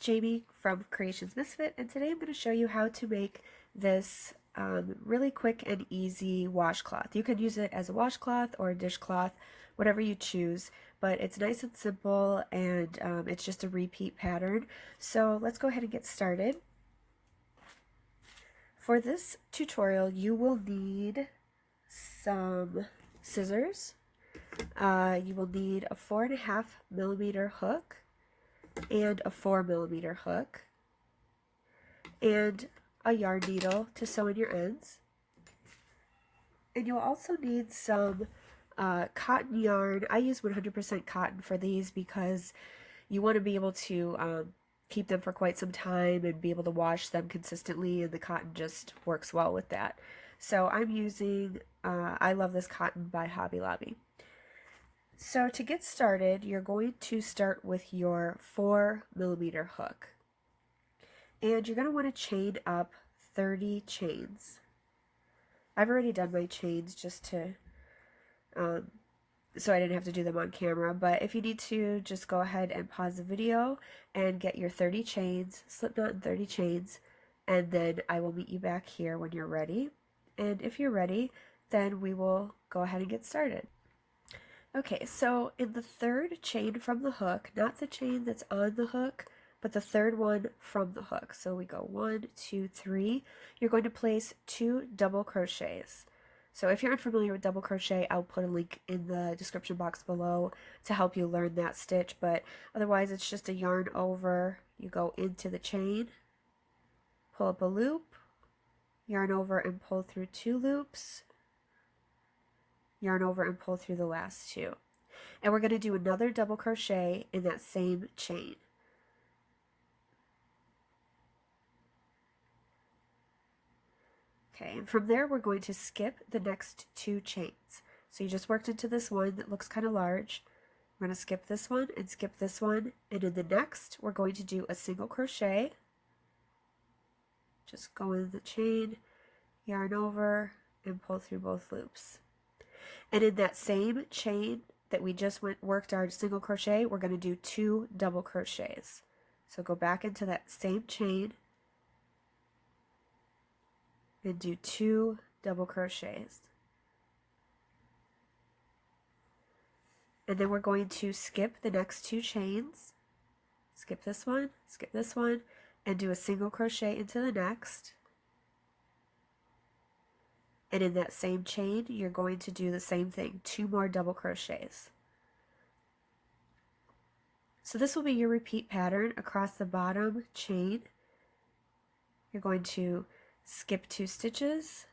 Jamie from Creations Misfit, and today I'm going to show you how to make this really quick and easy washcloth. You can use it as a washcloth or a dishcloth, whatever you choose, but it's nice and simple, and it's just a repeat pattern. So let's go ahead and get started. For this tutorial, you will need some scissors. You will need a 4.5mm hook and a 4mm hook and a yarn needle to sew in your ends. And you'll also need some cotton yarn. I use 100% cotton for these because you want to be able to keep them for quite some time and be able to wash them consistently, and the cotton just works well with that. So I'm using I Love This Cotton by Hobby Lobby. So to get started, you're going to start with your 4mm hook. And you're going to want to chain up 30 chains. I've already done my chains just to, so I didn't have to do them on camera, but if you need to, just go ahead and pause the video and get your 30 chains, slip knot in 30 chains, and then I will meet you back here when you're ready. And if you're ready, then we will go ahead and get started. Okay, so in the third chain from the hook, not the chain that's on the hook, but the third one from the hook. So we go 1, 2, 3. You're going to place 2 double crochets. So if you're unfamiliar with double crochet, I'll put a link in the description box below to help you learn that stitch, but otherwise it's just a yarn over, you go into the chain, pull up a loop, yarn over and pull through 2 loops, yarn over and pull through the last 2. And we're going to do another double crochet in that same chain. Okay, and from there we're going to skip the next 2 chains. So you just worked into this one that looks kind of large. We're going to skip this one and skip this one, and in the next we're going to do a single crochet. Just go in the chain, yarn over, and pull through both loops. And in that same chain that we just worked our single crochet, we're going to do 2 double crochets. So go back into that same chain and do 2 double crochets. And then we're going to skip the next 2 chains, skip this one, and do a single crochet into the next. And in that same chain, you're going to do the same thing, 2 more double crochets. So this will be your repeat pattern across the bottom chain. You're going to skip 2 stitches,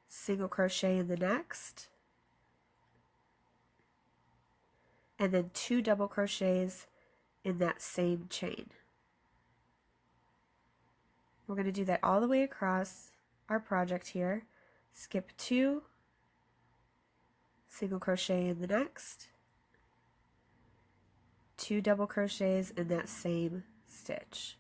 single crochet in the next, and then 2 double crochets in that same chain. We're going to do that all the way across our project here. Skip 2, single crochet in the next, 2 double crochets in that same stitch.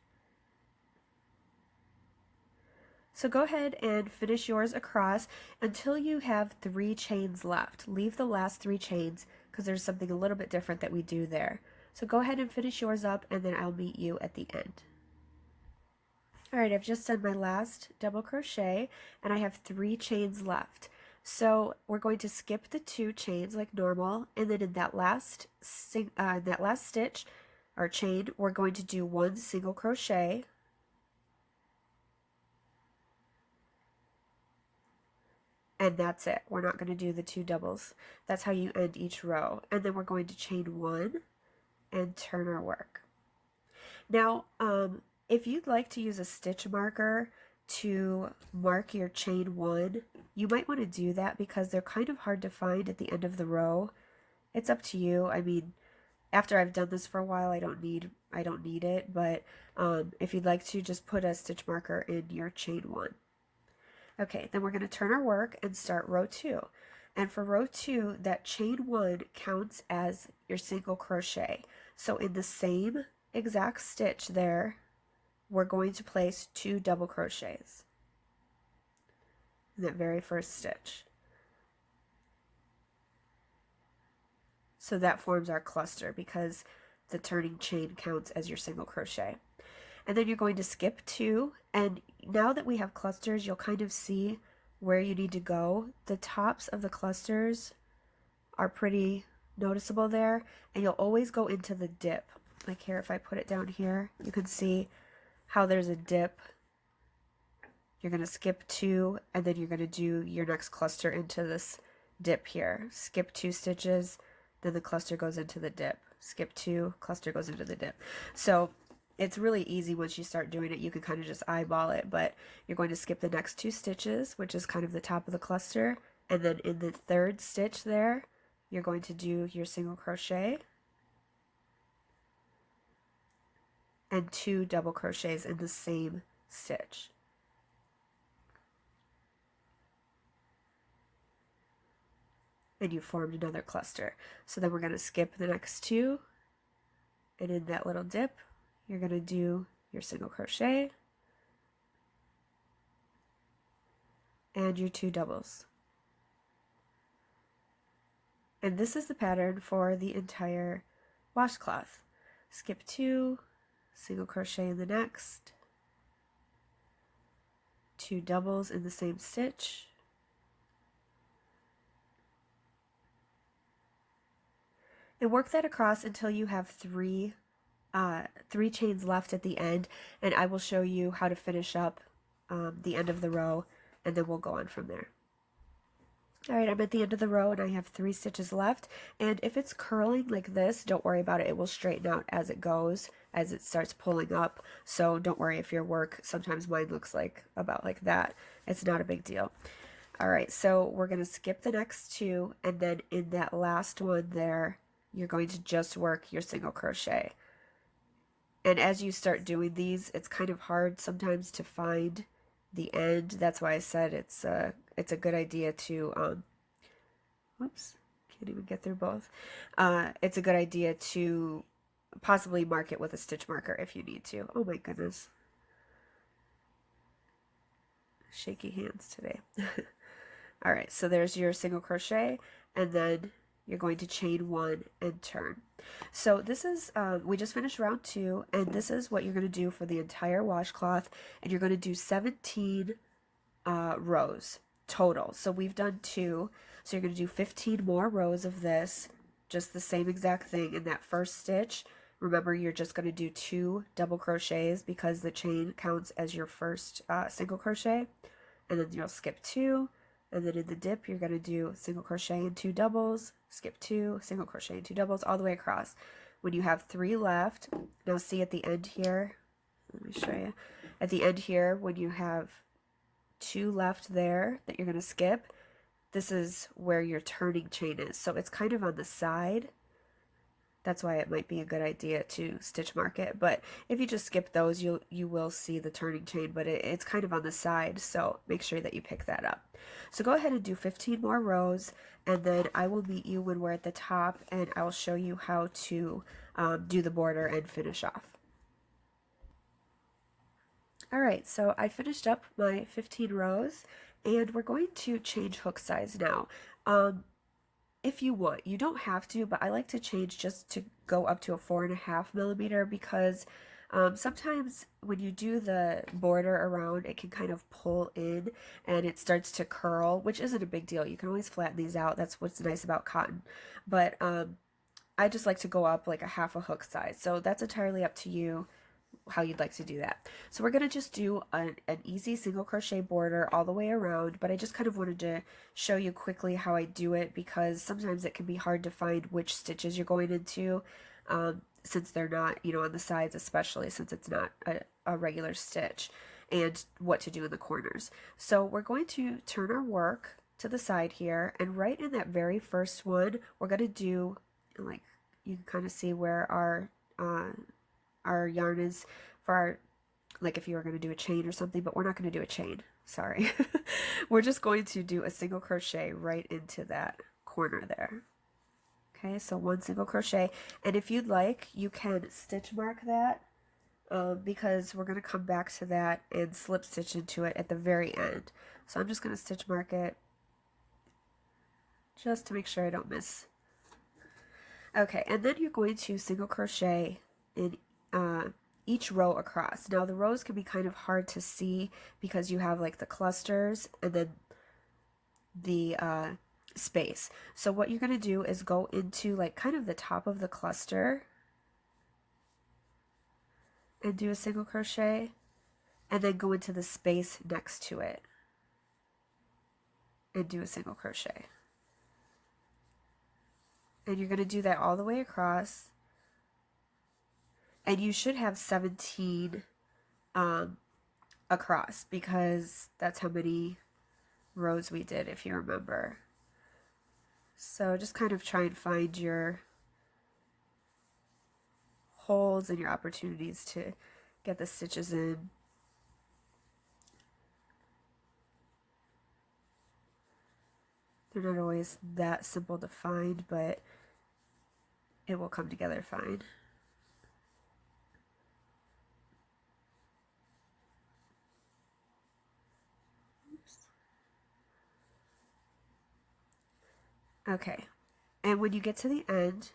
So go ahead and finish yours across until you have 3 chains left. Leave the last 3 chains because there's something a little bit different that we do there. So go ahead and finish yours up, and then I'll meet you at the end. Alright, I've just done my last double crochet and I have 3 chains left. So we're going to skip the 2 chains like normal, and then in that last stitch or chain, we're going to do 1 single crochet, and that's it. We're not going to do the 2 doubles. That's how you end each row. And then we're going to chain 1 and turn our work. Now, if you'd like to use a stitch marker to mark your chain 1, you might want to do that because they're kind of hard to find at the end of the row. It's up to you. I mean, after I've done this for a while, I don't need it, but if you'd like to, just put a stitch marker in your chain 1. Okay, then we're going to turn our work and start row 2. And for row 2, that chain 1 counts as your single crochet. So in the same exact stitch there, we're going to place 2 double crochets in that very first stitch. So that forms our cluster because the turning chain counts as your single crochet. and then you're going to skip 2, and now that we have clusters, you'll kind of see where you need to go. The tops of the clusters are pretty noticeable there, and you'll always go into the dip. Like here, if I put it down here, you can see how there's a dip. You're going to skip 2, and then you're going to do your next cluster into this dip here. Skip 2 stitches, then the cluster goes into the dip. Skip 2, cluster goes into the dip. So it's really easy once you start doing it. You can kind of just eyeball it, but you're going to skip the next 2 stitches, which is kind of the top of the cluster, and then in the 3rd stitch there, you're going to do your single crochet and 2 double crochets in the same stitch. And you formed another cluster. So then we're going to skip the next 2, and in that little dip, you're going to do your single crochet and your 2 doubles. And this is the pattern for the entire washcloth. Skip 2, single crochet in the next, 2 doubles in the same stitch, and work that across until you have 3 chains left at the end, and I will show you how to finish up the end of the row, and then we'll go on from there. Alright, I'm at the end of the row and I have 3 stitches left, and if it's curling like this, don't worry about it. It will straighten out as it goes, as it starts pulling up, so don't worry if your work, sometimes mine looks like about like that. It's not a big deal. Alright, so we're going to skip the next 2, and then in that last one there, you're going to just work your single crochet. And as you start doing these, it's kind of hard sometimes to find the end. That's why I said it's a good idea to, whoops, can't even get through both. It's a good idea to possibly mark it with a stitch marker if you need to. Oh my goodness. Shaky hands today. Alright, so there's your single crochet, and then you're going to chain 1 and turn. So this is, we just finished round 2, and this is what you're going to do for the entire washcloth, and you're going to do 17 rows total. So we've done 2, so you're going to do 15 more rows of this, just the same exact thing in that first stitch. Remember, you're just going to do 2 double crochets because the chain counts as your first single crochet, and then you'll skip 2. And then in the dip, you're going to do single crochet and 2 doubles, skip 2, single crochet and 2 doubles all the way across. When you have 3 left, now see at the end here, let me show you. At the end here, when you have 2 left there that you're going to skip, this is where your turning chain is. So it's kind of on the side. That's why it might be a good idea to stitch mark it. But if you just skip those, you will see the turning chain, but it's kind of on the side, so make sure that you pick that up. So go ahead and do 15 more rows, and then I will meet you when we're at the top, and I will show you how to do the border and finish off. Alright, so I finished up my 15 rows, and we're going to change hook size now. If you want, you don't have to, but I like to change just to go up to a 4.5 millimeter because sometimes when you do the border around, it can kind of pull in and it starts to curl, which isn't a big deal. You can always flatten these out. That's what's nice about cotton. But I just like to go up like a half a hook size. So that's entirely up to you how you'd like to do that. So we're going to just do an easy single crochet border all the way around, but I just kind of wanted to show you quickly how I do it because sometimes it can be hard to find which stitches you're going into since they're not, you know, on the sides, especially since it's not a regular stitch, and what to do in the corners. So we're going to turn our work to the side here, and right in that very first one, we're going to do, like, you can kind of see where our yarn is for our, like if you were going to do a chain or something, but we're not going to do a chain, sorry. We're just going to do a single crochet right into that corner there. Okay, so 1 single crochet, and if you'd like, you can stitch mark that because we're going to come back to that and slip stitch into it at the very end. So I'm just going to stitch mark it just to make sure I don't miss. Okay, and then you're going to single crochet in each row across. Now the rows can be kind of hard to see because you have like the clusters and then the space. So what you're going to do is go into like kind of the top of the cluster and do a single crochet, and then go into the space next to it and do a single crochet. And you're going to do that all the way across, and you should have 17 across, because that's how many rows we did, if you remember. So just kind of try and find your holes and your opportunities to get the stitches in. They're not always that simple to find, but it will come together fine. Oops. Okay, and when you get to the end,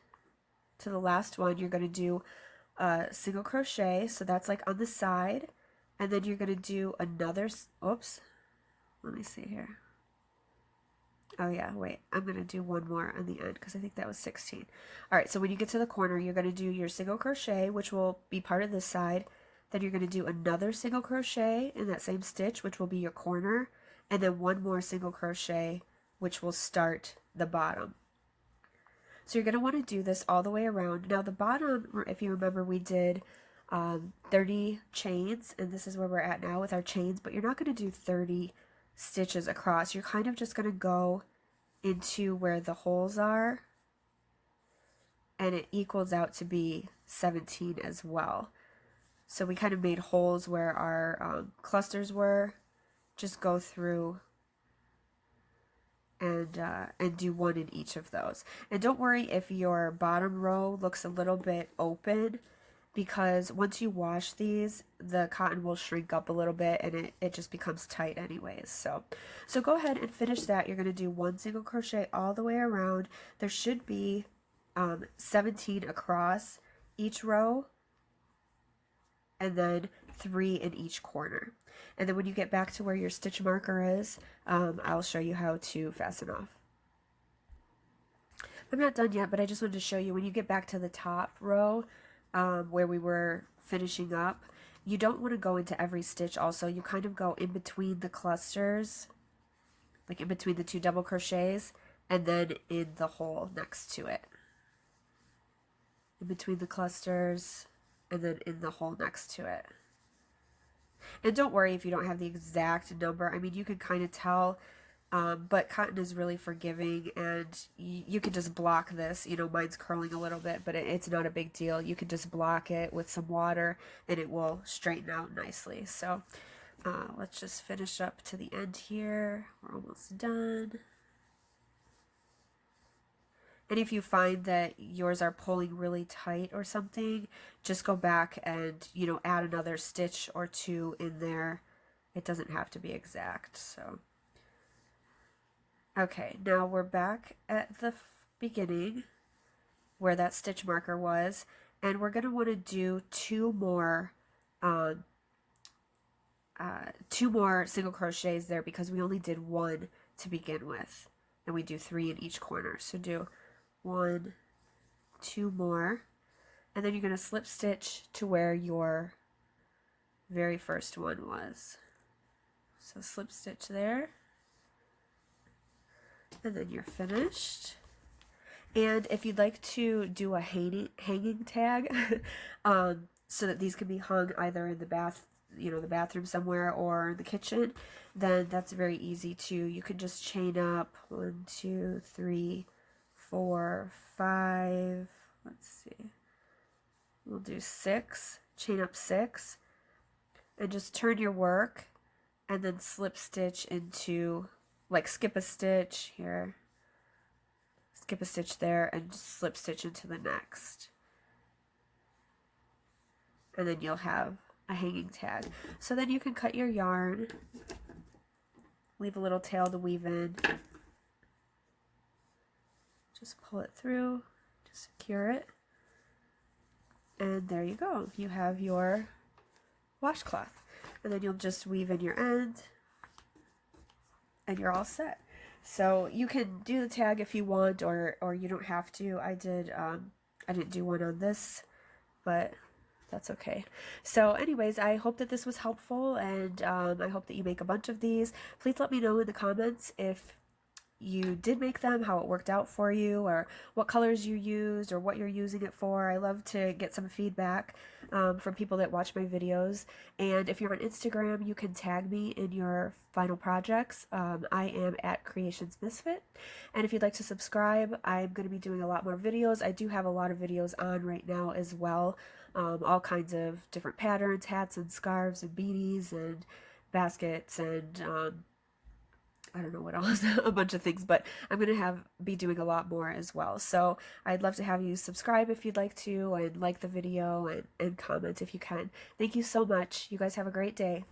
to the last one, you're going to do a single crochet, so that's like on the side, and then you're going to do another, oops, let me see here. Oh yeah, wait, I'm going to do one more on the end because I think that was 16. All right, so when you get to the corner, you're going to do your single crochet, which will be part of this side. Then you're going to do another single crochet in that same stitch, which will be your corner, and then one more single crochet, which will start the bottom. So you're going to want to do this all the way around. Now the bottom, if you remember, we did 30 chains, and this is where we're at now with our chains, but you're not going to do 30 stitches across. You're kind of just going to go into where the holes are, and it equals out to be 17 as well. So we kind of made holes where our clusters were. Just go through and do one in each of those. And don't worry if your bottom row looks a little bit open, because once you wash these, the cotton will shrink up a little bit and it just becomes tight anyways. So go ahead and finish that. You're going to do one single crochet all the way around. There should be 17 across each row, and then 3 in each corner. And then when you get back to where your stitch marker is, I'll show you how to fasten off. I'm not done yet, but I just wanted to show you when you get back to the top row, where we were finishing up, you don't want to go into every stitch also. You kind of go in between the clusters, like in between the 2 double crochets, and then in the hole next to it. In between the clusters, and then in the hole next to it. And don't worry if you don't have the exact number. I mean, you can kind of tell, but cotton is really forgiving, and you can just block this. You know, mine's curling a little bit, but it's not a big deal. You can just block it with some water, and it will straighten out nicely. So let's just finish up to the end here. We're almost done. And if you find that yours are pulling really tight or something, just go back and, you know, add another stitch or 2 in there. It doesn't have to be exact. So, okay, now we're back at the beginning where that stitch marker was, and we're going to want to do 2 more single crochets there, because we only did 1 to begin with, and we do 3 in each corner. So do 1, 2 more, and then you're going to slip stitch to where your very first one was. So slip stitch there, and then you're finished. And if you'd like to do a hanging tag, so that these can be hung either in the bathroom somewhere or in the kitchen, then that's very easy too. You can just chain up 1, 2, 3, 4, 5, let's see, we'll do 6, chain up 6, and just turn your work, and then slip stitch into, like, skip a stitch here, skip a stitch there, and just slip stitch into the next, and then you'll have a hanging tag. So then you can cut your yarn, leave a little tail to weave in. Just pull it through to secure it. And there you go. You have your washcloth. And then you'll just weave in your end and you're all set. So you can do the tag if you want, or you don't have to. I didn't do one on this, but that's okay. So anyways, I hope that this was helpful, and I hope that you make a bunch of these. Please let me know in the comments if you did make them, how it worked out for you, or what colors you used, or what you're using it for. I love to get some feedback from people that watch my videos. And if you're on Instagram, you can tag me in your final projects. I am at Creations Misfit. And if you'd like to subscribe, I'm going to be doing a lot more videos. I do have a lot of videos on right now as well. All kinds of different patterns, hats and scarves and beanies and baskets and I don't know what else, a bunch of things, but I'm going to be doing a lot more as well. So I'd love to have you subscribe if you'd like to, and like the video, and comment if you can. Thank you so much. You guys have a great day.